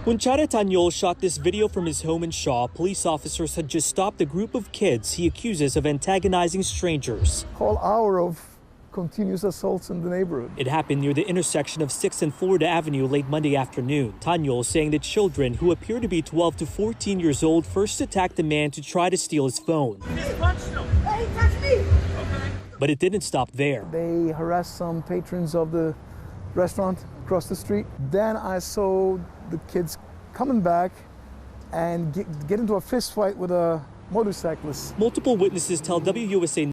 When Chara Tanyol shot this video from his home in Shaw, police officers had just stopped a group of kids he accuses of antagonizing strangers. Whole hour of continuous assaults in the neighborhood. It happened near the intersection of 6th and Florida Avenue late Monday afternoon. Tanyol saying that children who appear to be 12 to 14 years old first attacked the man to try to steal his phone. Just punched him. Hey, touch me! Okay. But it didn't stop there. They harassed some patrons of the restaurant across the street. Then I saw the kids coming back and get into a fist fight with a motorcyclist. Multiple witnesses tell WUSA